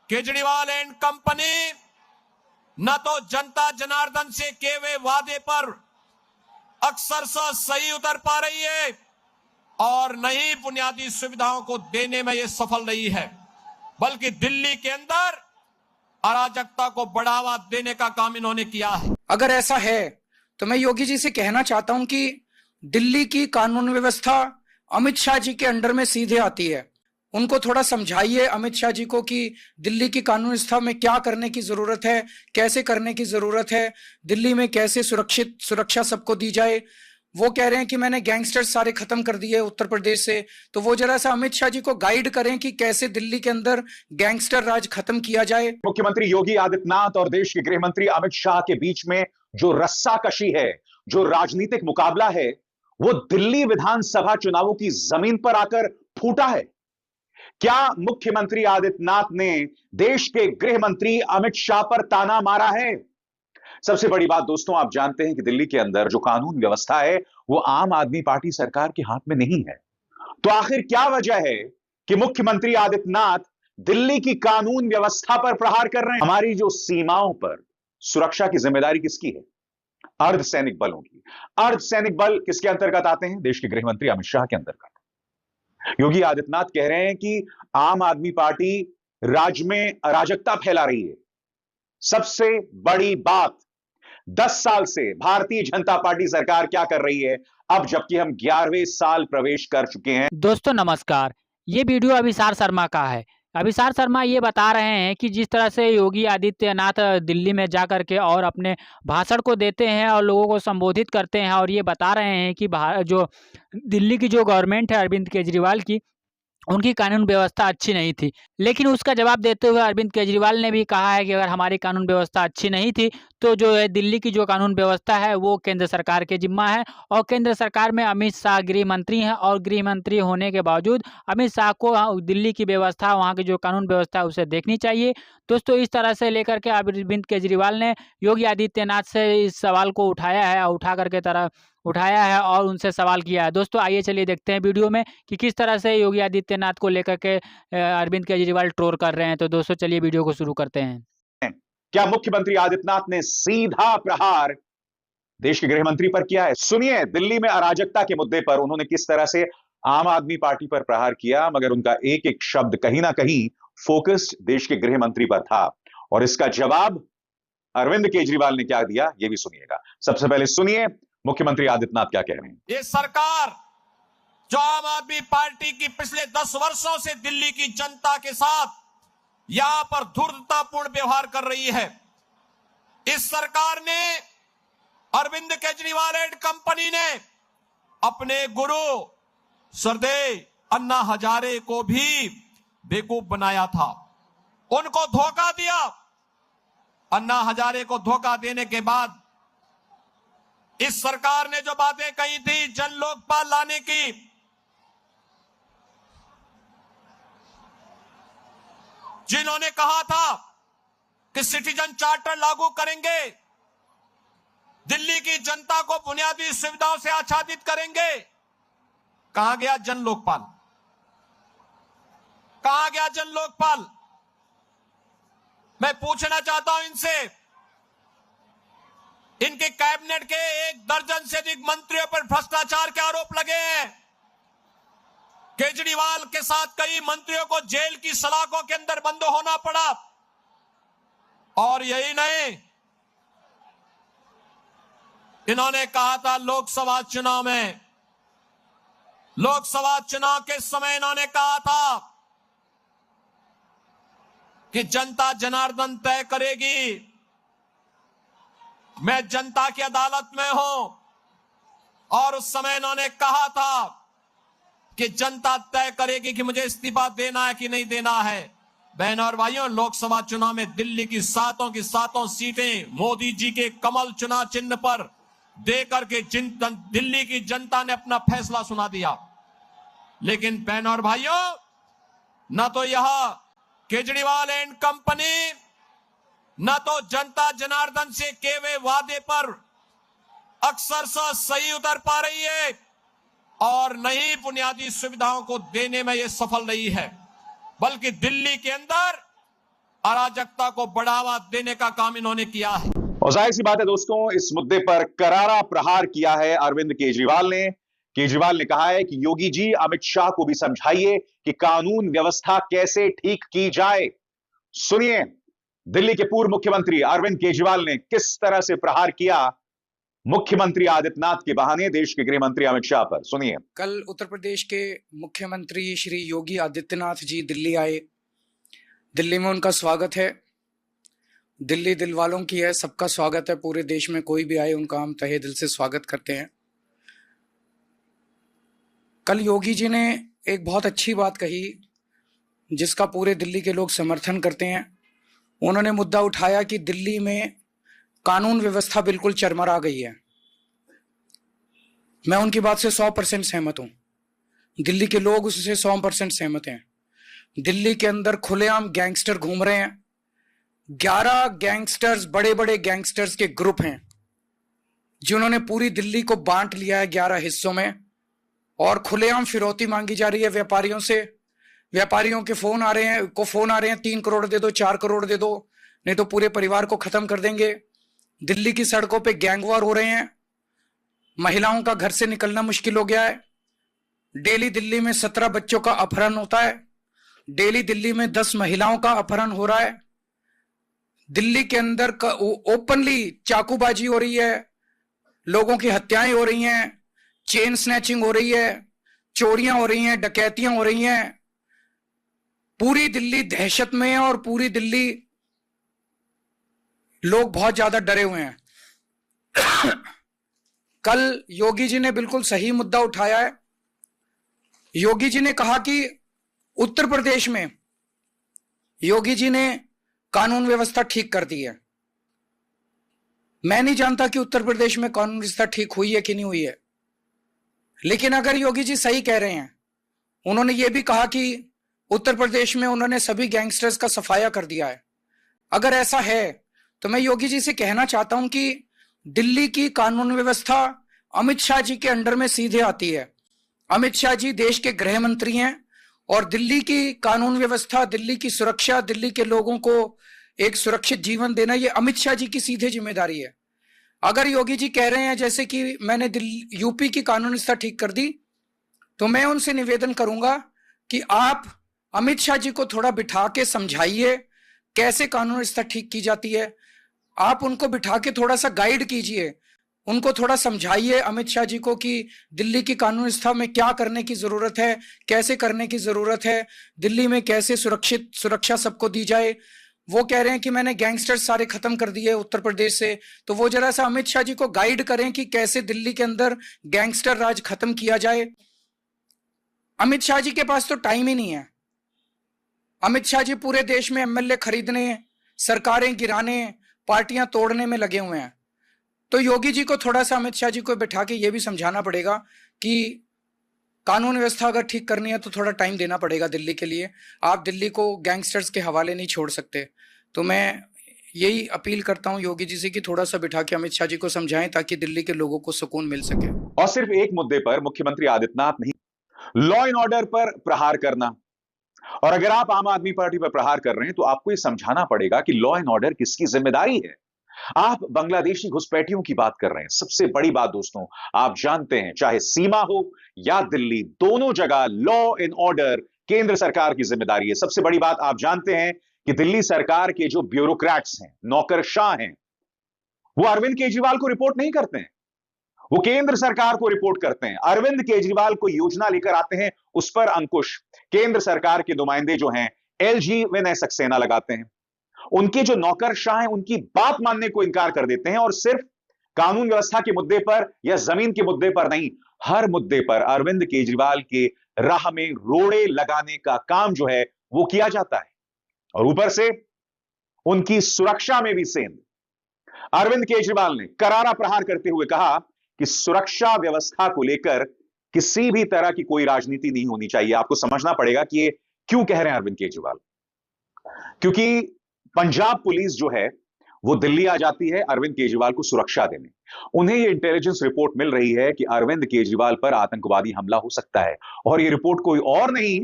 Kejriwal and company न तो जनता जनार्दन से किए हुए वादे पर अक्सरशः सही उतर पा रही है और न ही बुनियादी सुविधाओं को देने में यह सफल रही है, बल्कि दिल्ली के अंदर अराजकता को बढ़ावा देने का काम इन्होंने किया है। अगर ऐसा है तो मैं योगी जी से कहना चाहता हूं कि दिल्ली की कानून व्यवस्था अमित शाह जी के अंडर में सीधे आती है। उनको थोड़ा समझाइए अमित शाह जी को कि दिल्ली की कानून व्यवस्था में क्या करने की जरूरत है, कैसे करने की जरूरत है, दिल्ली में कैसे सुरक्षा सबको दी जाए। वो कह रहे हैं कि मैंने गैंगस्टर्स सारे खत्म कर दिए उत्तर प्रदेश से, तो वो जरा सा अमित शाह जी को गाइड करें कि कैसे दिल्ली के अंदर गैंगस्टर राज खत्म किया जाए। मुख्यमंत्री योगी आदित्यनाथ और देश के गृह मंत्री अमित शाह के बीच में जो रस्साकशी है, जो राजनीतिक मुकाबला है, वो दिल्ली विधानसभा चुनावों की जमीन पर आकर फूटा है। क्या मुख्यमंत्री आदित्यनाथ ने देश के गृह मंत्री अमित शाह पर ताना मारा है? सबसे बड़ी बात दोस्तों, आप जानते हैं कि दिल्ली के अंदर जो कानून व्यवस्था है वो आम आदमी पार्टी सरकार के हाथ में नहीं है। तो आखिर क्या वजह है कि मुख्यमंत्री आदित्यनाथ दिल्ली की कानून व्यवस्था पर प्रहार कर रहे हैं? हमारी जो सीमाओं पर सुरक्षा की जिम्मेदारी किसकी है? अर्धसैनिक बलों की। अर्धसैनिक बल किसके अंतर्गत आते हैं? देश के गृह मंत्री अमित शाह के अंतर्गत। योगी आदित्यनाथ कह रहे हैं कि आम आदमी पार्टी राज्य में अराजकता फैला रही है। सबसे बड़ी बात, 10 साल से भारतीय जनता पार्टी सरकार क्या कर रही है, अब जबकि हम 11वें साल प्रवेश कर चुके हैं। दोस्तों नमस्कार, ये वीडियो अभिसार शर्मा का है। अभिसार शर्मा ये बता रहे हैं कि जिस तरह से योगी आदित्यनाथ दिल्ली में जा कर के और अपने भाषण को देते हैं और लोगों को संबोधित करते हैं और ये बता रहे हैं कि जो दिल्ली की जो गवर्नमेंट है अरविंद केजरीवाल की, उनकी कानून व्यवस्था अच्छी नहीं थी। लेकिन उसका जवाब देते हुए अरविंद केजरीवाल ने भी कहा है कि अगर हमारी कानून व्यवस्था अच्छी नहीं थी तो जो है दिल्ली की जो कानून व्यवस्था है वो केंद्र सरकार के जिम्मा है और केंद्र सरकार में अमित शाह गृह मंत्री हैं और गृह मंत्री होने के बावजूद अमित शाह को दिल्ली की व्यवस्था, वहाँ की जो कानून व्यवस्था है उसे देखनी चाहिए। दोस्तों इस तरह से लेकर के अरविंद केजरीवाल ने योगी आदित्यनाथ से इस सवाल को उठाया है और उनसे सवाल किया है। दोस्तों आइए चलिए देखते हैं वीडियो में कि किस तरह से योगी आदित्यनाथ को लेकर के अरविंद केजरीवाल ट्रोल कर रहे हैं। तो दोस्तों चलिए वीडियो को शुरू करते हैं। क्या मुख्यमंत्री आदित्यनाथ ने सीधा प्रहार देश के गृह मंत्री पर किया है? सुनिए दिल्ली में अराजकता के मुद्दे पर उन्होंने किस तरह से आम आदमी पार्टी पर प्रहार किया, मगर उनका एक एक शब्द कहीं ना कहीं फोकस्ड देश के गृह मंत्री पर था। और इसका जवाब अरविंद केजरीवाल ने क्या दिया ये भी सुनिएगा। सबसे पहले सुनिए मुख्यमंत्री आदित्यनाथ क्या कह रहे हैं। ये सरकार जो आम आदमी पार्टी की पिछले 10 वर्षों से दिल्ली की जनता के साथ यहां पर धूर्ततापूर्ण व्यवहार कर रही है, इस सरकार ने, अरविंद केजरीवाल एंड कंपनी ने अपने गुरु स्वर्गीय अन्ना हजारे को भी बेवकूफ बनाया था, उनको धोखा दिया। अन्ना हजारे को धोखा देने के बाद इस सरकार ने जो बातें कही थी जन लोकपाल लाने की, जिन्होंने कहा था कि सिटीजन चार्टर लागू करेंगे, दिल्ली की जनता को बुनियादी सुविधाओं से आच्छादित करेंगे, कहां गया जन लोकपाल? कहां गया जन लोकपाल? मैं पूछना चाहता हूं इनसे, इनके कैबिनेट के 1 दर्जन से अधिक मंत्रियों पर भ्रष्टाचार के आरोप लगे हैं। केजरीवाल के साथ कई मंत्रियों को जेल की सलाखों के अंदर बंद होना पड़ा। और यही नहीं, इन्होंने कहा था लोकसभा चुनाव के समय इन्होंने कहा था कि जनता जनार्दन तय करेगी, मैं जनता की अदालत में हूं। और उस समय इन्होंने कहा था कि जनता तय करेगी कि मुझे इस्तीफा देना है कि नहीं देना है। बहनों और भाइयों, लोकसभा चुनाव में दिल्ली की सातों सीटें मोदी जी के कमल चुनाव चिन्ह पर देकर के दिल्ली की जनता ने अपना फैसला सुना दिया। लेकिन बहनों और भाइयों, न तो यह केजरीवाल एंड कंपनी न तो जनता जनार्दन से किए हुए वादे पर अक्सरशः सही उतर पा रही है और न ही बुनियादी सुविधाओं को देने में यह सफल रही है, बल्कि दिल्ली के अंदर अराजकता को बढ़ावा देने का काम इन्होंने किया है। और जाहिर सी बात है दोस्तों, इस मुद्दे पर करारा प्रहार किया है अरविंद केजरीवाल ने। केजरीवाल ने कहा है कि योगी जी अमित शाह को भी समझाइए कि कानून व्यवस्था कैसे ठीक की जाए। सुनिए दिल्ली के पूर्व मुख्यमंत्री अरविंद केजरीवाल ने किस तरह से प्रहार किया मुख्यमंत्री आदित्यनाथ के बहाने देश के गृह मंत्री अमित शाह पर। सुनिए। कल उत्तर प्रदेश के मुख्यमंत्री श्री योगी आदित्यनाथ जी दिल्ली आए। दिल्ली में उनका स्वागत है। दिल्ली दिल वालों की है, सबका स्वागत है। पूरे देश में कोई भी आए उनका हम तहे दिल से स्वागत करते हैं। कल योगी जी ने एक बहुत अच्छी बात कही जिसका पूरे दिल्ली के लोग समर्थन करते हैं। उन्होंने मुद्दा उठाया कि दिल्ली में कानून व्यवस्था बिल्कुल चरमरा गई है। मैं उनकी बात से 100% सहमत हूं। दिल्ली के लोग उससे 100% सहमत हैं। दिल्ली के अंदर खुलेआम गैंगस्टर घूम रहे हैं। 11 गैंगस्टर्स, बड़े बड़े गैंगस्टर्स के ग्रुप हैं जिन्होंने पूरी दिल्ली को बांट लिया है 11 हिस्सों में, और खुलेआम फिरौती मांगी जा रही है व्यापारियों से। व्यापारियों के फोन आ रहे हैं 3 करोड़ दे दो, 4 करोड़ दे दो, नहीं तो पूरे परिवार को खत्म कर देंगे। दिल्ली की सड़कों पे गैंग वॉर हो रहे हैं। महिलाओं का घर से निकलना मुश्किल हो गया है। डेली दिल्ली में 17 बच्चों का अपहरण होता है। डेली दिल्ली में 10 महिलाओं का अपहरण हो रहा है। दिल्ली के अंदर ओपनली चाकूबाजी हो रही है, लोगों की हत्याएं हो रही हैं, चेन स्नैचिंग हो रही है, चोरियां हो रही हैं, डकैतियां हो रही हैं। पूरी दिल्ली दहशत में है और पूरी दिल्ली लोग बहुत ज्यादा डरे हुए हैं। कल योगी जी ने बिल्कुल सही मुद्दा उठाया है। योगी जी ने कहा कि उत्तर प्रदेश में योगी जी ने कानून व्यवस्था ठीक कर दी है। मैं नहीं जानता कि उत्तर प्रदेश में कानून व्यवस्था ठीक हुई है कि नहीं हुई है, लेकिन अगर योगी जी सही कह रहे हैं, उन्होंने ये भी कहा कि उत्तर प्रदेश में उन्होंने सभी गैंगस्टर्स का सफाया कर दिया है। अगर ऐसा है तो मैं योगी जी से कहना चाहता हूं कि दिल्ली की कानून व्यवस्था अमित शाह जी के अंडर में सीधे आती है। अमित शाह जी देश के गृह मंत्री हैं और दिल्ली की कानून व्यवस्था, दिल्ली की सुरक्षा, दिल्ली के लोगों को एक सुरक्षित जीवन देना, ये अमित शाह जी की सीधे जिम्मेदारी है। अगर योगी जी कह रहे हैं जैसे कि मैंने यूपी की कानून व्यवस्था ठीक कर दी, तो मैं उनसे निवेदन करूंगा कि आप अमित शाह जी को थोड़ा बिठा के समझाइए कैसे कानून व्यवस्था ठीक की जाती है। आप उनको बिठा के थोड़ा सा गाइड कीजिए, उनको थोड़ा समझाइए अमित शाह जी को कि दिल्ली की कानून व्यवस्था में क्या करने की जरूरत है, कैसे करने की जरूरत है, दिल्ली में कैसे सुरक्षा सबको दी जाए। वो कह रहे हैं कि मैंने गैंगस्टर सारे खत्म कर दिए उत्तर प्रदेश से, तो वो जरा सा अमित शाह जी को गाइड करें कि कैसे दिल्ली के अंदर गैंगस्टर राज खत्म किया जाए। अमित शाह जी के पास तो टाइम ही नहीं है। अमित शाह जी पूरे देश में एमएलए खरीदने, सरकारें गिराने, पार्टियां तोड़ने में लगे हुए हैं। तो योगी जी को थोड़ा सा अमित शाह जी को बैठा के ये भी समझाना पड़ेगा कि कानून व्यवस्था अगर ठीक करनी है तो थोड़ा टाइम देना पड़ेगा दिल्ली के लिए। आप दिल्ली को गैंगस्टर्स के हवाले नहीं छोड़ सकते। तो मैं यही अपील करता हूं योगी जी से कि थोड़ा सा बिठा के अमित शाह जी को समझाएं ताकि दिल्ली के लोगों को सुकून मिल सके। और सिर्फ एक मुद्दे पर मुख्यमंत्री आदित्यनाथ नहीं, लॉ एंड ऑर्डर पर प्रहार करना। और अगर आप आम आदमी पार्टी पर प्रहार कर रहे हैं तो आपको यह समझाना पड़ेगा कि लॉ एंड ऑर्डर किसकी जिम्मेदारी है। आप बांग्लादेशी घुसपैठियों की बात कर रहे हैं। सबसे बड़ी बात दोस्तों, आप जानते हैं चाहे सीमा हो या दिल्ली, दोनों जगह लॉ एंड ऑर्डर केंद्र सरकार की जिम्मेदारी है। सबसे बड़ी बात आप जानते हैं कि दिल्ली सरकार के जो ब्यूरोक्रेट्स हैं, नौकरशाह हैं, वो अरविंद केजरीवाल को रिपोर्ट नहीं करते हैं, वो केंद्र सरकार को रिपोर्ट करते हैं। अरविंद केजरीवाल को योजना लेकर आते हैं, उस पर अंकुश केंद्र सरकार के नुमाइंदे जो हैं एलजी विनय सक्सेना लगाते हैं। उनके जो नौकरशाह हैं उनकी बात मानने को इंकार कर देते हैं, और सिर्फ कानून व्यवस्था के मुद्दे पर या जमीन के मुद्दे पर नहीं, हर मुद्दे पर अरविंद केजरीवाल के राह में रोड़े लगाने का काम जो है वो किया जाता है। और ऊपर से उनकी सुरक्षा में भी सेंध। अरविंद केजरीवाल ने करारा प्रहार करते हुए कहा कि सुरक्षा व्यवस्था को लेकर किसी भी तरह की कोई राजनीति नहीं होनी चाहिए। आपको समझना पड़ेगा कि ये क्यों कह रहे हैं अरविंद केजरीवाल, क्योंकि पंजाब पुलिस जो है वो दिल्ली आ जाती है अरविंद केजरीवाल को सुरक्षा देने। उन्हें ये इंटेलिजेंस रिपोर्ट मिल रही है कि अरविंद केजरीवाल पर आतंकवादी हमला हो सकता है, और ये रिपोर्ट कोई और नहीं,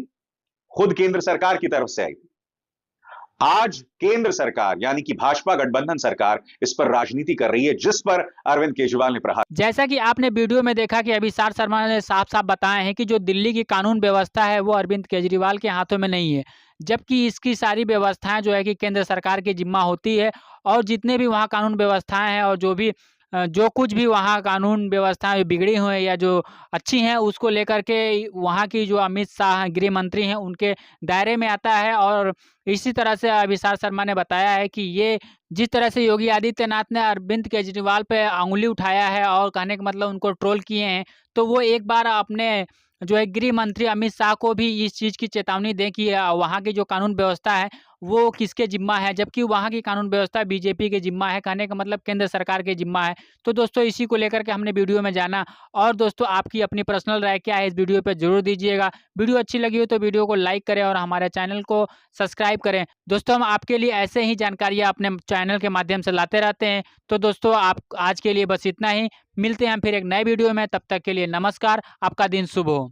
खुद केंद्र सरकार की तरफ से आई थी। आज केंद्र सरकार यानी कि भाजपा गठबंधन सरकार इस पर राजनीति कर रही है, जिस पर अरविंद केजरीवाल ने प्रहार। जैसा कि आपने वीडियो में देखा कि अभिसार शर्मा ने साफ साफ बताया है कि जो दिल्ली की कानून व्यवस्था है वो अरविंद केजरीवाल के हाथों में नहीं है, जबकि इसकी सारी व्यवस्थाएं जो है कि केंद्र सरकार की जिम्मा होती है। और जितने भी वहाँ कानून व्यवस्थाएं हैं और जो कुछ भी वहाँ कानून व्यवस्थाएं बिगड़ी हुई हैं या जो अच्छी हैं उसको लेकर के वहाँ की जो अमित शाह गृह मंत्री हैं उनके दायरे में आता है। और इसी तरह से अभिसार शर्मा ने बताया है कि ये जिस तरह से योगी आदित्यनाथ ने अरविंद केजरीवाल पे अंगुली उठाया है और कहने का मतलब उनको ट्रोल किए हैं, तो वो एक बार अपने जो है गृह मंत्री अमित शाह को भी इस चीज़ की चेतावनी दें कि वहाँ की जो कानून व्यवस्था है वो किसके जिम्मा है, जबकि वहाँ की कानून व्यवस्था बीजेपी के जिम्मा है, कहने का मतलब केंद्र सरकार के जिम्मा है। तो दोस्तों इसी को लेकर के हमने वीडियो में जाना। और दोस्तों आपकी अपनी पर्सनल राय क्या है इस वीडियो पे जरूर दीजिएगा। वीडियो अच्छी लगी हो तो वीडियो को लाइक करें और हमारे चैनल को सब्सक्राइब करें। दोस्तों हम आपके लिए ऐसे ही जानकारियाँ अपने चैनल के माध्यम से लाते रहते हैं। तो दोस्तों आप आज के लिए बस इतना ही, मिलते हैं हम फिर एक नए वीडियो में, तब तक के लिए नमस्कार, आपका दिन शुभ हो।